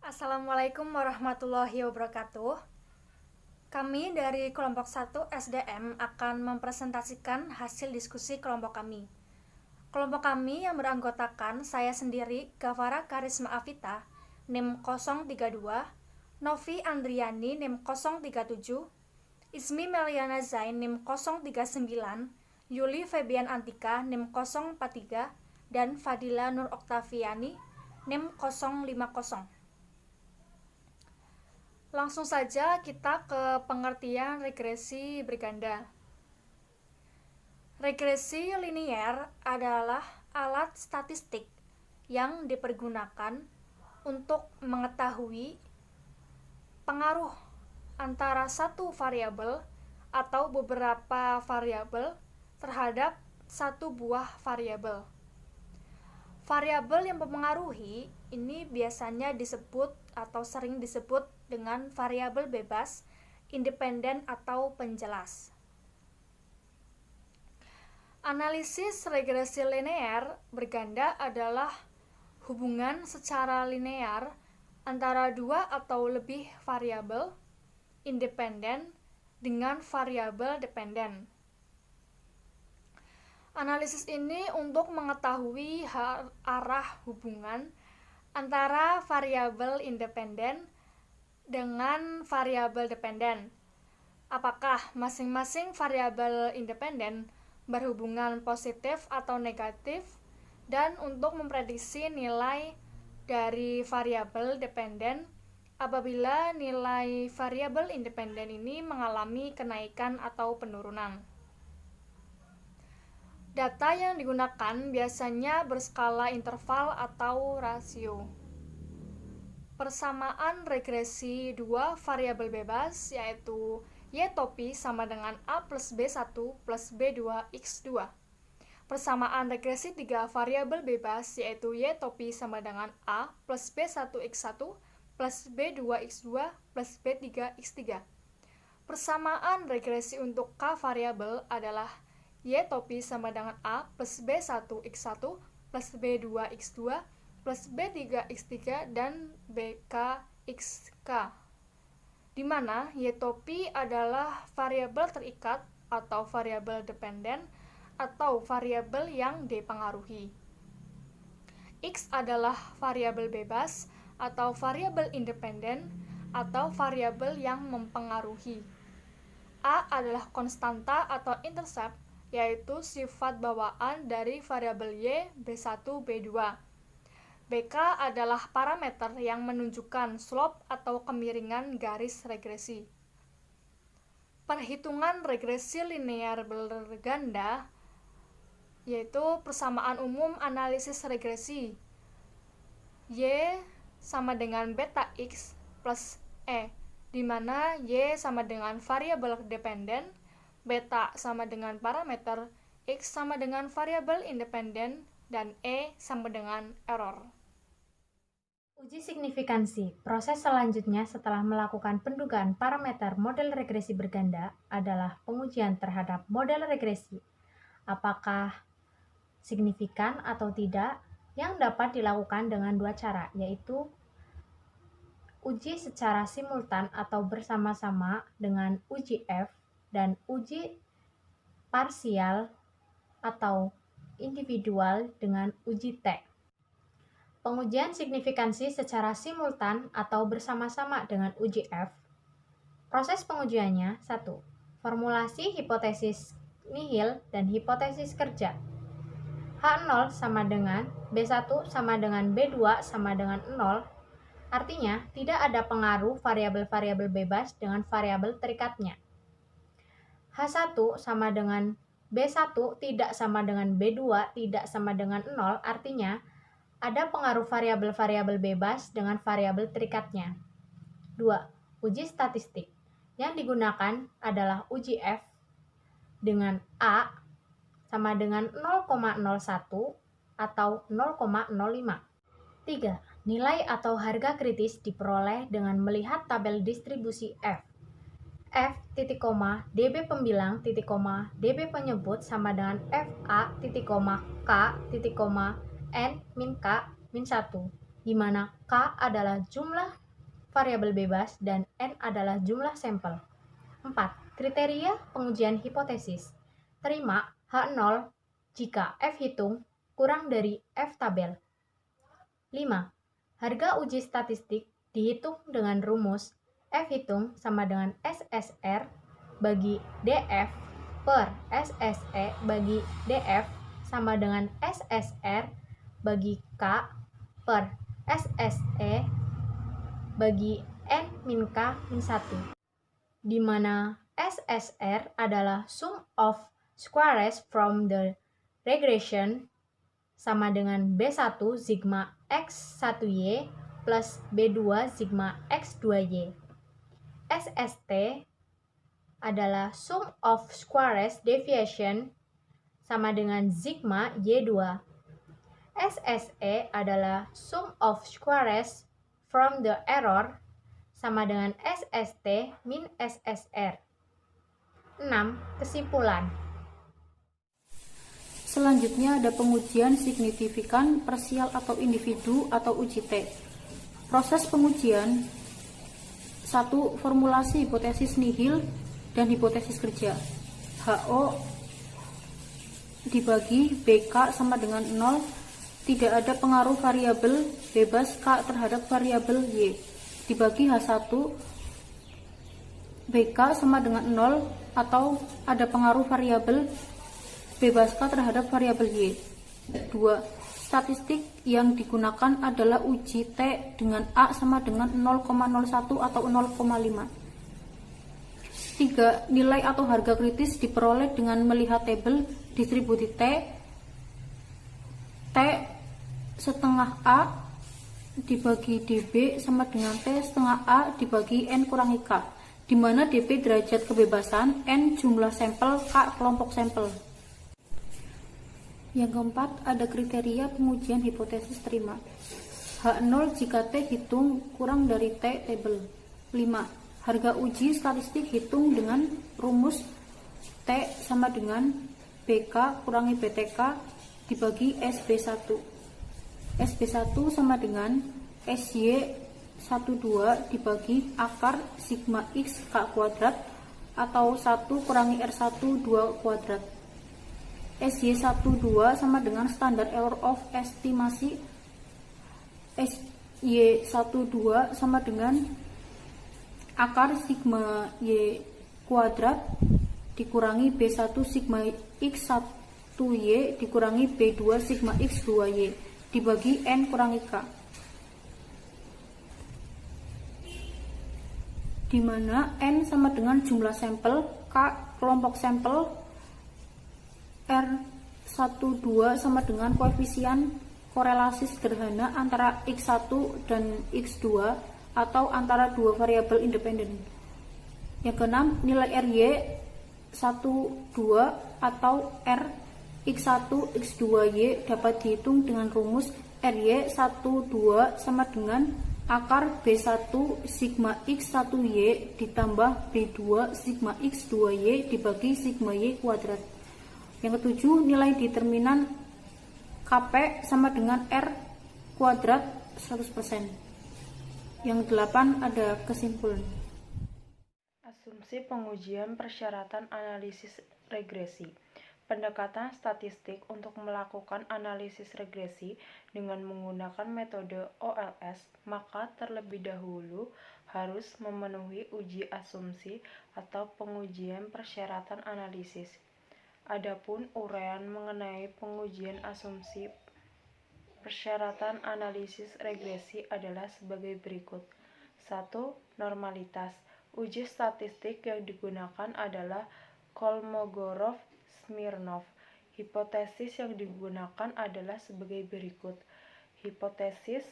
Assalamualaikum warahmatullahi wabarakatuh. Kami dari kelompok 1 SDM akan mempresentasikan hasil diskusi kelompok kami. Kelompok kami yang beranggotakan saya sendiri, Gavara Karisma Afita, NIM 032, Novi Andriani, NIM 037, Ismi Meliana Zain, NIM 039, Yuli Febian Antika, NIM 043, dan Fadila Nur Oktaviani, NIM 050. Langsung saja kita ke pengertian regresi berganda. Regresi linier adalah alat statistik yang dipergunakan untuk mengetahui pengaruh antara satu variabel atau beberapa variabel terhadap satu buah variabel. Variabel yang mempengaruhi ini biasanya disebut atau sering disebut dengan variabel bebas, independen atau penjelas. Analisis regresi linear berganda adalah hubungan secara linear antara dua atau lebih variabel independen dengan variabel dependen. Analisis ini untuk mengetahui arah hubungan antara variabel independen dengan variabel dependen. Apakah masing-masing variabel independen berhubungan positif atau negatif, dan untuk memprediksi nilai dari variabel dependen apabila nilai variabel independen ini mengalami kenaikan atau penurunan. Data yang digunakan biasanya berskala interval atau rasio. Persamaan regresi dua variabel bebas yaitu y topi sama dengan a plus b1 plus b2 x2. Persamaan regresi tiga variabel bebas yaitu y topi sama dengan a plus b1 x1 plus b2 x2 plus b3 x3. Persamaan regresi untuk k variabel adalah y topi sama dengan a plus b1 x1 plus b2 x2 plus b3 x3 dan bk xk, di mana y topi adalah variabel terikat atau variabel dependen atau variabel yang dipengaruhi. X adalah variabel bebas atau variabel independen atau variabel yang mempengaruhi. A adalah konstanta atau intercept, yaitu sifat bawaan dari variabel y, b1, b2. BK adalah parameter yang menunjukkan slope atau kemiringan garis regresi. Perhitungan regresi linear berganda yaitu persamaan umum analisis regresi. Y sama dengan beta X plus E, di mana Y sama dengan variabel dependen, beta sama dengan parameter, X sama dengan variabel independen, dan E sama dengan error. Uji signifikansi. Proses selanjutnya setelah melakukan pendugaan parameter model regresi berganda adalah pengujian terhadap model regresi. Apakah signifikan atau tidak, yang dapat dilakukan dengan dua cara, yaitu uji secara simultan atau bersama-sama dengan uji F dan uji parsial atau individual dengan uji T. Pengujian signifikansi secara simultan atau bersama-sama dengan uji F. Proses pengujiannya 1. Formulasi hipotesis nihil dan hipotesis kerja. H0 sama dengan B1 sama dengan B2 sama dengan 0. Artinya, tidak ada pengaruh variabel-variabel bebas dengan variabel terikatnya. H1 sama dengan B1 tidak sama dengan B2 tidak sama dengan 0, artinya ada pengaruh variabel-variabel bebas dengan variabel terikatnya. 2. Uji statistik. Yang digunakan adalah uji F dengan A sama dengan 0,01 atau 0,05. 3. Nilai atau harga kritis diperoleh dengan melihat tabel distribusi F. F titik koma db pembilang titik koma db penyebut sama dengan FA titik koma K titik koma N min K min 1 di mana K adalah jumlah variabel bebas dan N adalah jumlah sampel. 4. Kriteria pengujian hipotesis. Terima H0 jika F hitung kurang dari F tabel. 5. Harga uji statistik dihitung dengan rumus F hitung sama dengan SSR bagi DF per SSE bagi DF sama dengan SSR bagi K per SSE bagi N min K min 1, di mana SSR adalah sum of squares from the regression sama dengan B1 sigma X1Y plus B2 sigma X2Y. SST adalah sum of squares deviation sama dengan sigma Y2. SSE adalah sum of squares from the error sama dengan SST min SSR. 6. Kesimpulan. Selanjutnya ada pengujian signifikan parsial atau individu atau uji T. Proses pengujian 1. Formulasi hipotesis nihil dan hipotesis kerja. HO dibagi BK sama dengan 0, tidak ada pengaruh variabel bebas K terhadap variabel Y. Dibagi H1 BK sama dengan 0 atau ada pengaruh variabel bebas K terhadap variabel Y. 2. Statistik yang digunakan adalah uji T dengan A sama dengan 0,01 atau 0,5. 3. Nilai atau harga kritis diperoleh dengan melihat tabel distribusi T setengah A dibagi DB sama dengan T setengah A dibagi N kurangi K, di mana DB derajat kebebasan, N jumlah sampel, K kelompok sampel. Yang keempat, ada kriteria pengujian hipotesis terima. H0 jika T hitung kurang dari T tabel. 5. Harga uji statistik hitung dengan rumus T sama dengan BK kurangi BTK dibagi SB1. SB1 sama dengan SY12 dibagi akar sigma X K kuadrat atau 1 kurangi R1 2 kuadrat. SY12 sama dengan standar error of estimasi. SY12 sama dengan akar sigma Y kuadrat dikurangi B1 sigma X1Y dikurangi B2 sigma X2Y dibagi N kurangi K, di mana N sama dengan jumlah sampel, K kelompok sampel, R12 sama dengan koefisien korelasi sederhana antara X1 dan X2 atau antara dua variabel independen. Yang keenam, nilai RY12 atau R X1 X2Y dapat dihitung dengan rumus RY12 sama dengan akar B1 sigma X1Y ditambah B2 sigma X2Y dibagi sigma Y kuadrat. Yang ketujuh, nilai determinan KP sama dengan R kuadrat 100%. Yang delapan, ada kesimpulan. Asumsi pengujian persyaratan analisis regresi. Pendekatan statistik untuk melakukan analisis regresi dengan menggunakan metode OLS, maka terlebih dahulu harus memenuhi uji asumsi atau pengujian persyaratan analisis. Adapun uraian mengenai pengujian asumsi persyaratan analisis regresi adalah sebagai berikut. 1. Normalitas. Uji statistik yang digunakan adalah Kolmogorov-Smirnov. Hipotesis yang digunakan adalah sebagai berikut. Hipotesis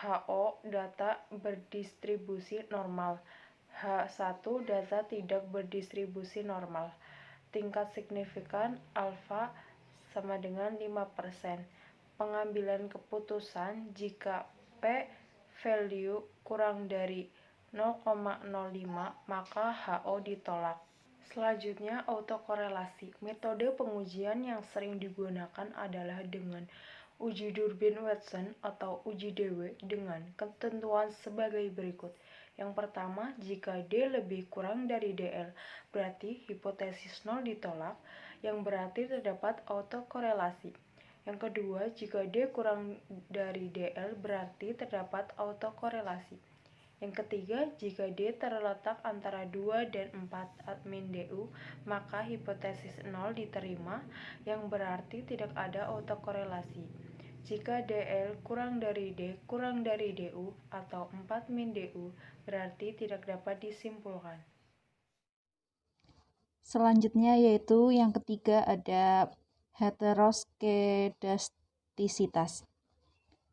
HO data berdistribusi normal. H1 data tidak berdistribusi normal. Tingkat signifikan alfa sama dengan 5%. Pengambilan keputusan jika P value kurang dari 0,05 maka HO ditolak. Selanjutnya, autokorelasi. Metode pengujian yang sering digunakan adalah dengan Uji Durbin-Watson atau uji Dewey dengan ketentuan sebagai berikut. Yang pertama, jika D lebih kurang dari DL, berarti hipotesis 0 ditolak, yang berarti terdapat autokorelasi. Yang kedua, jika D kurang dari DL, berarti terdapat autokorelasi. Yang ketiga, jika D terletak antara 2 dan 4 min DU, maka hipotesis 0 diterima, yang berarti tidak ada autokorelasi. Jika DL kurang dari D kurang dari DU atau 4 min DU, berarti tidak dapat disimpulkan. Selanjutnya yaitu yang ketiga ada heteroskedastisitas.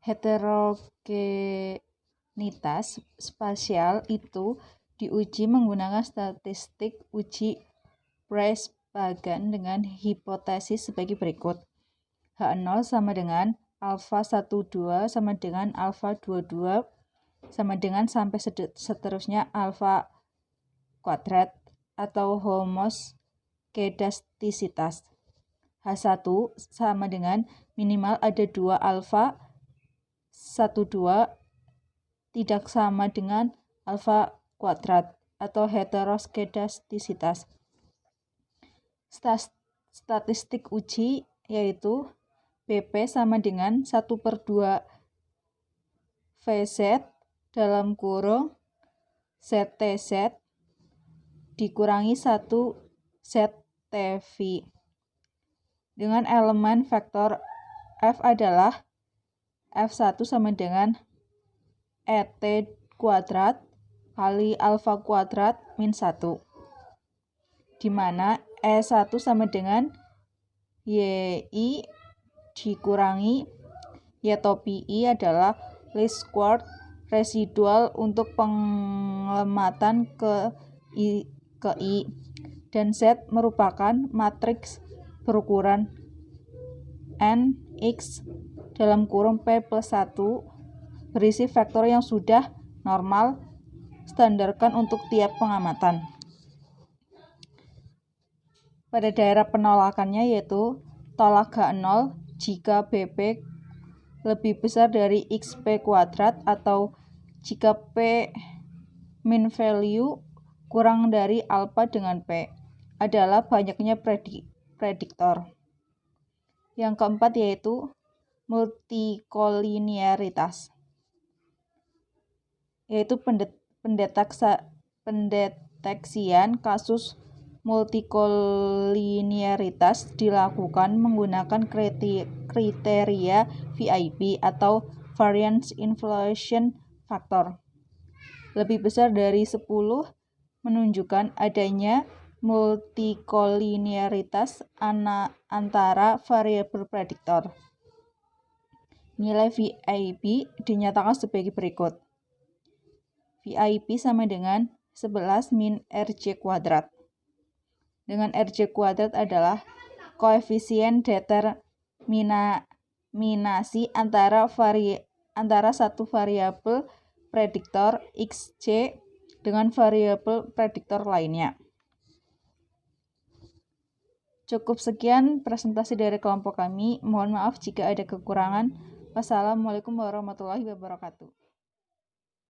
Heterogenitas spasial itu diuji menggunakan statistik uji Preis-Pagan dengan hipotesis sebagai berikut. H0 sama dengan alfa 12 sama dengan alfa 22 sama dengan sampai seterusnya alfa kuadrat atau homoskedastisitas. H1 sama dengan minimal ada 2 alfa 12 tidak sama dengan alfa kuadrat atau heteroskedastisitas. Statistik uji yaitu BP sama dengan 1/2 VZ dalam kurung ZTZ dikurangi 1 ZTV dengan elemen vektor F adalah F1 sama dengan ET kuadrat kali alfa kuadrat min 1, di mana E1 sama dengan YI dikurangi Y topi I adalah least squared residual untuk pengelematan ke I, dan Z merupakan matriks berukuran N X dalam kurung P plus 1 berisi vektor yang sudah normal standarkan untuk tiap pengamatan. Pada daerah penolakannya yaitu tolak H0 jika BP lebih besar dari XP kuadrat atau jika P min value kurang dari alpha dengan P adalah banyaknya prediktor. Yang keempat yaitu multikolinearitas, yaitu pendeteksian kasus multikolinearitas dilakukan menggunakan kriteria VIP atau variance inflation factor lebih besar dari 10 menunjukkan adanya multikolinearitas antara variabel prediktor. Nilai VIP dinyatakan sebagai berikut. VIP sama dengan 11 min RJ kuadrat. Dengan RJ kuadrat adalah koefisien determinasi antara satu variabel prediktor XJ dengan variabel prediktor lainnya. Cukup sekian presentasi dari kelompok kami. Mohon maaf jika ada kekurangan. Wassalamualaikum warahmatullahi wabarakatuh.